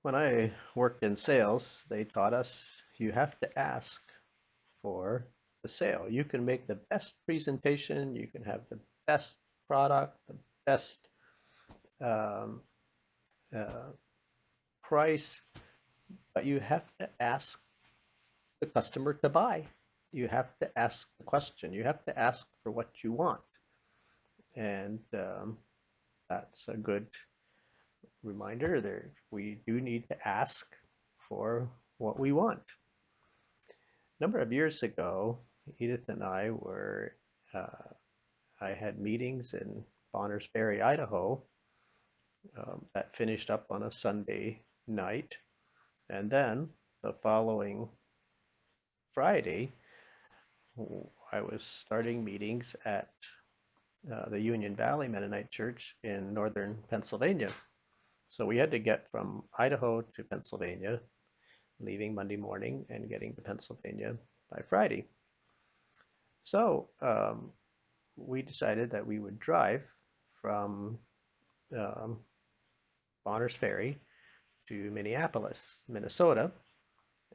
When I worked in sales, they taught us you have to ask for the sale. You can make the best presentation, you can have the best product, the best um, uh, price, but you have to ask the customer to buy. You have to ask the question. You have to ask for what you want. And that's a good reminder there. We do need to ask for what we want. A number of years ago, Edith and uh, I had meetings in Bonners Ferry, Idaho, that finished up on a Sunday night. And then the following Friday, I was starting meetings at the Union Valley Mennonite Church in northern Pennsylvania. So we had to get from Idaho to Pennsylvania, leaving Monday morning and getting to Pennsylvania by Friday. So we decided that we would drive from um, Bonners Ferry to Minneapolis, Minnesota,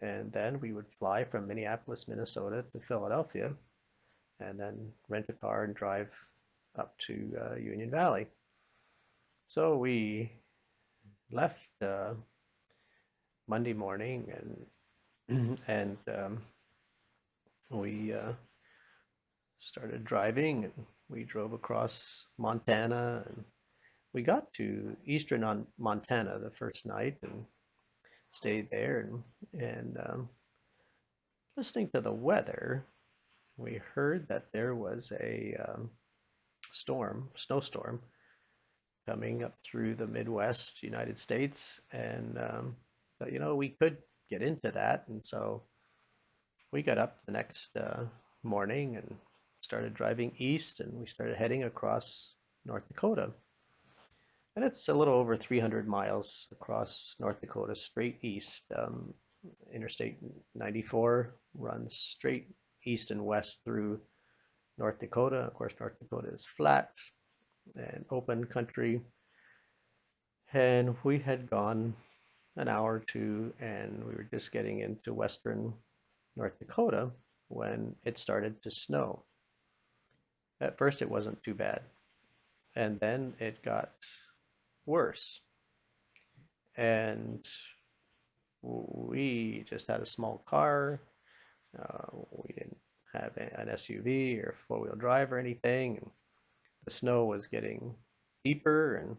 and then we would fly from Minneapolis, Minnesota to Philadelphia, and then rent a car and drive up to Union Valley. So we left Monday morning and we started driving and we drove across Montana and we got to eastern Montana the first night and stayed there and listening to the weather, we heard that there was a snowstorm coming up through the Midwest United States, and we could get into that, and so we got up the next morning and started driving east, and we started heading across North Dakota. And it's a little over 300 miles across North Dakota, straight east. Interstate 94 runs straight east and west through North Dakota. Of course, North Dakota is flat and open country. And we had gone an hour or two, and we were just getting into western North Dakota when it started to snow. At first, it wasn't too bad, and then it got worse. And we just had a small car. We didn't have an SUV or four-wheel drive or anything. And the snow was getting deeper,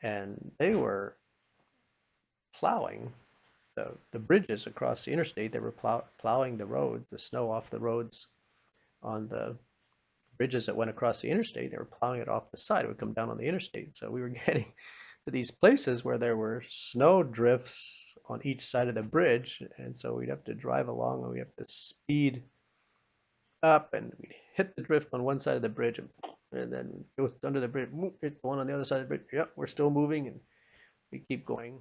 and they were plowing the bridges across the interstate. They were plowing the road, the snow off the roads on the bridges that went across the interstate. They were plowing it off the side. It would come down on the interstate. So we were getting to these places where there were snow drifts on each side of the bridge, and so we'd have to drive along and we have to speed up, and we'd hit the drift on one side of the bridge, and then go under the bridge, hit the one on the other side of the bridge. Yep, we're still moving, and we keep going.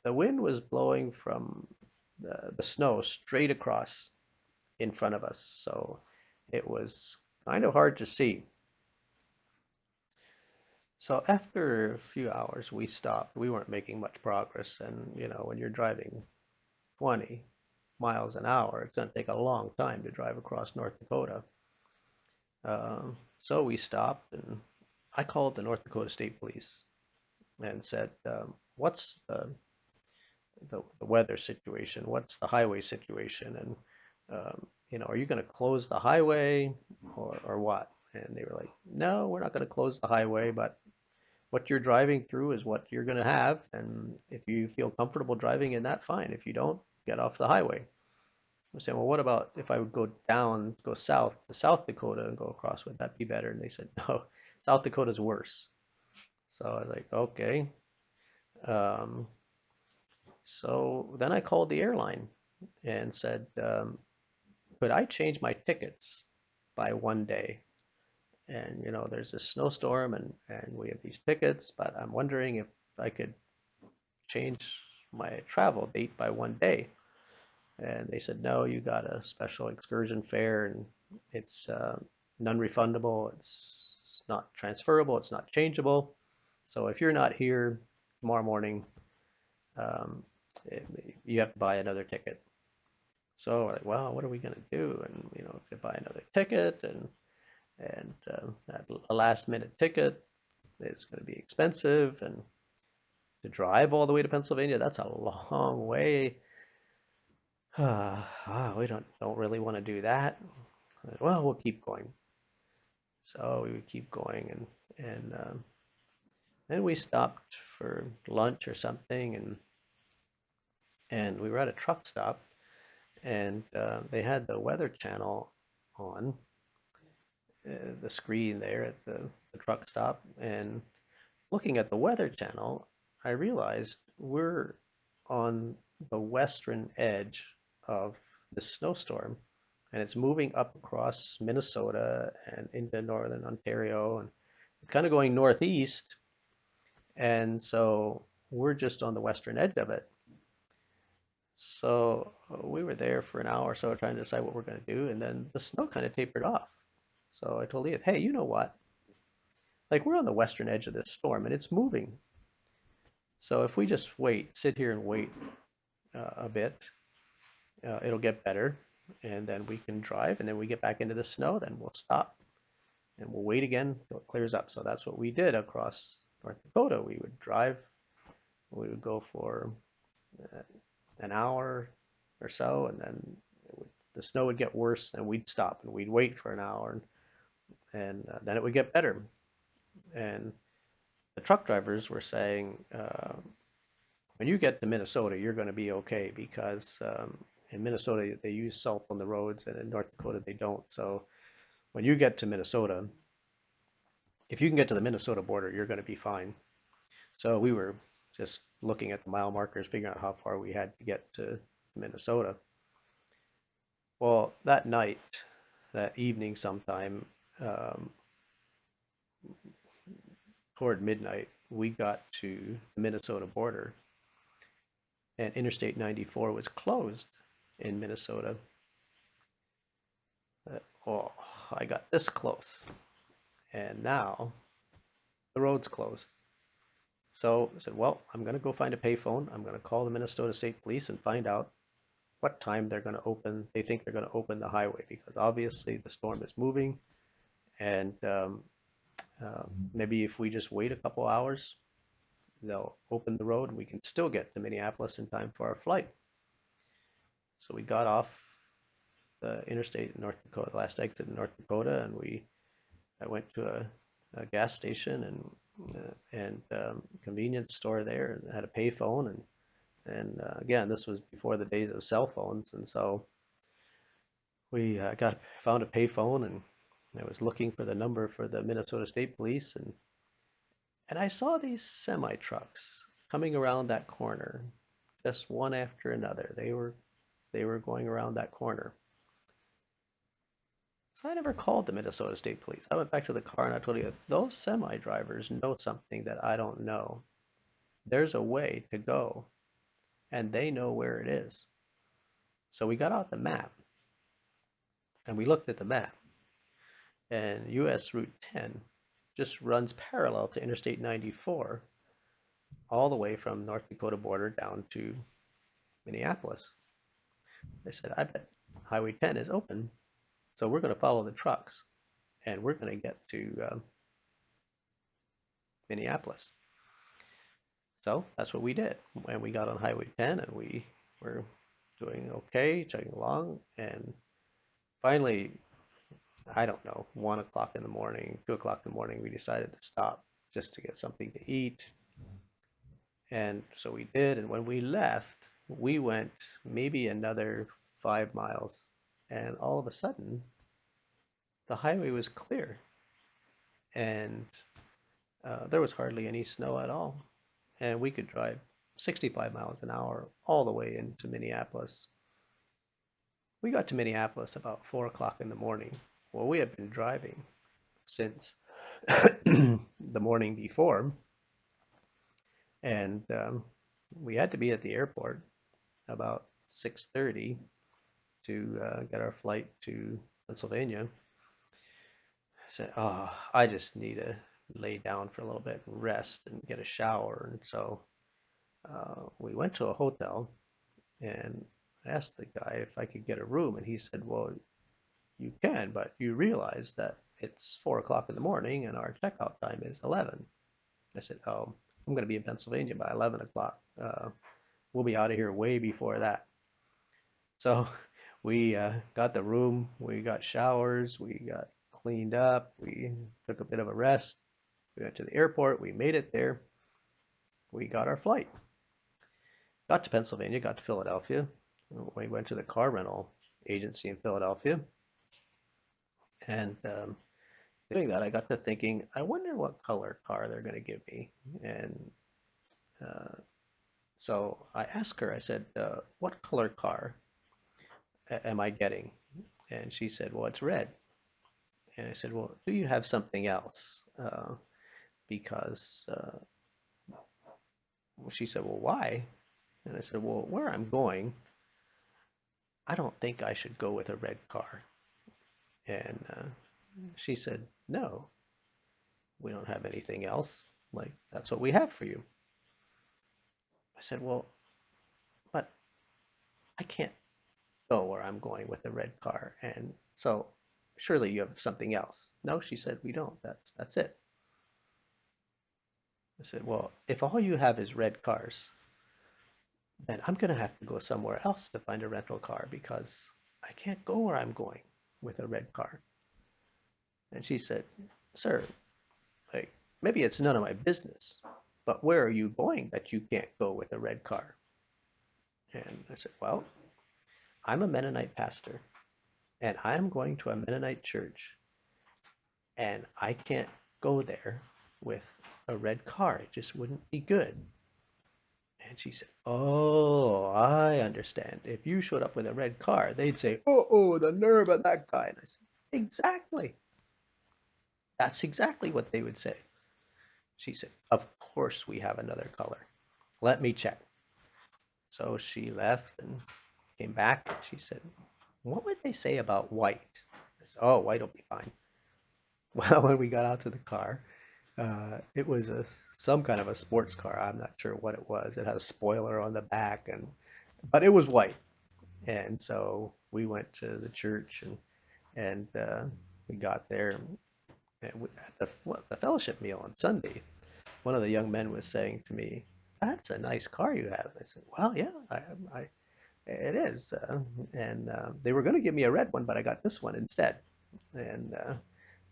The wind was blowing from the snow straight across in front of us, so it was kind of hard to see. So after a few hours, we stopped. We weren't making much progress, and when you're driving 20 miles an hour, it's going to take a long time to drive across North Dakota. So we stopped, and I called the North Dakota State Police and said, "What's the weather situation? What's the highway situation? And are you going to close the highway or what?" And they were like, "No, we're not going to close the highway, but what you're driving through is what you're going to have, and if you feel comfortable driving in that, fine. If you don't, get off the highway." I'm saying, "Well, what about if I would go south to South Dakota and go across? Would that be better?" And they said, "No, South Dakota's worse." So I was like, "Okay." Um, so then I called the airline and said, "Could I change my tickets by one day? And there's a snowstorm, and we have these tickets, but I'm wondering if I could change my travel date by one day." And they said, "No, you got a special excursion fare, and it's non-refundable. It's not transferable. It's not changeable. So if you're not here tomorrow morning, um, You have to buy another ticket. So we're like, well, what are we gonna do? And to buy another ticket and a last minute ticket is going to be expensive, and to drive all the way to Pennsylvania, that's a long way. We don't really want to do that. Well, we'll keep going. So we would keep going, and then we stopped for lunch or something, and we were at a truck stop, and they had the Weather Channel on the screen there at the truck stop, and looking at the Weather Channel, I realized we're on the western edge of the snowstorm, and it's moving up across Minnesota and into northern Ontario, and it's kind of going northeast, and so we're just on the western edge of it. So we were there for an hour or so trying to decide what we're going to do, and then the snow kind of tapered off. So I told Edith, hey, you know what? Like, we're on the western edge of this storm, and it's moving. So if we just sit here and wait a bit, it'll get better, and then we can drive, and then we get back into the snow, then we'll stop and we'll wait again till it clears up. So that's what we did across North Dakota. We would drive, we would go for uh, an hour or so, and then the snow would get worse, and we'd stop and we'd wait for an hour, and then it would get better. And the truck drivers were saying, when you get to Minnesota, you're going to be okay because in Minnesota they use salt on the roads, and in North Dakota they don't. So when you get to Minnesota, if you can get to the Minnesota border, you're going to be fine. So we were just looking at the mile markers, figuring out how far we had to get to Minnesota. Well, that night, that evening sometime, um, toward midnight, we got to the Minnesota border, and Interstate 94 was closed in Minnesota. Oh, I got this close, and now the road's closed. So I said, well, I'm going to go find a payphone. I'm going to call the Minnesota State Police and find out what time they're going to open. They think they're going to open the highway because obviously the storm is moving, and maybe if we just wait a couple hours, they'll open the road and we can still get to Minneapolis in time for our flight. So we got off the interstate in North Dakota, the last exit in North Dakota, and I went to a gas station and convenience store there, and had a payphone, and again, this was before the days of cell phones, and so we got found a payphone, and I was looking for the number for the Minnesota State Police, and I saw these semi trucks coming around that corner, just one after another. They were going around that corner. So I never called the Minnesota State Police. I went back to the car and I told you, those semi drivers know something that I don't know. There's a way to go, and they know where it is. So we got out the map and we looked at the map, and US Route 10 just runs parallel to Interstate 94 all the way from North Dakota border down to Minneapolis. They said, I bet Highway 10 is open, so we're going to follow the trucks and we're going to get to Minneapolis. So that's what we did. And we got on Highway 10 and we were doing okay, chugging along. And finally, I don't know, 1 o'clock in the morning, 2 o'clock in the morning, we decided to stop just to get something to eat. And so we did. And when we left, we went maybe another 5 miles. And all of a sudden, the highway was clear. And there was hardly any snow at all. And we could drive 65 miles an hour all the way into Minneapolis. We got to Minneapolis about 4 o'clock in the morning. Well, we had been driving since the morning before, and we had to be at the airport about 6:30 to get our flight to Pennsylvania. I said, "Oh, I just need to lay down for a little bit and rest and get a shower." And so we went to a hotel and I asked the guy if I could get a room, and he said, "Well, you can, but you realize that it's 4 o'clock in the morning and our checkout time is 11." I said, "Oh, I'm going to be in Pennsylvania by 11 o'clock. We'll be out of here way before that." So we got the room, we got showers, we got cleaned up, we took a bit of a rest. We went to the airport, we made it there, we got our flight. Got to Pennsylvania, got to Philadelphia. We went to the car rental agency in Philadelphia, and doing that, I got to thinking, I wonder what color car they're going to give me. And uh, so I asked her, I said, "What color car am I getting?" And she said, "Well, it's red." And I said, "Well, do you have something else?" Because well, she said, "Well, why?" And I said, "Well, where I'm going, I don't think I should go with a red car." And she said, "No, we don't have anything else. Like, that's what we have for you." I said, "Well, but I can't go where I'm going with a red car. And so surely you have something else." "No," she said, "we don't. That's it." I said, "Well, if all you have is red cars, then I'm going to have to go somewhere else to find a rental car because I can't go where I'm going with a red car." And she said, "Sir, like, maybe it's none of my business, but where are you going that you can't go with a red car?" And I said, "Well, I'm a Mennonite pastor, and I'm going to a Mennonite church, and I can't go there with a red car. It just wouldn't be good." And she said, "Oh, I understand. If you showed up with a red car, they'd say, 'Oh, the nerve of that guy.'" And I said, "Exactly. That's exactly what they would say." She said, "Of course we have another color. Let me check." So she left and came back. And she said, "What would they say about white?" I said, "Oh, white will be fine." Well, when we got out to the car, it was some kind of a sports car. I'm not sure what it was. It had a spoiler on the back, but it was white. And so we went to the church, and we got there, and at the fellowship meal on Sunday, one of the young men was saying to me, "That's a nice car you have." And I said, "Well, yeah, I it is." And they were going to give me a red one, but I got this one instead. And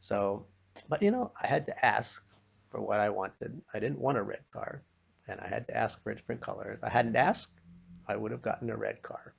so, but I had to ask for what I wanted. I didn't want a red car, and I had to ask for a different color. If I hadn't asked, I would have gotten a red car.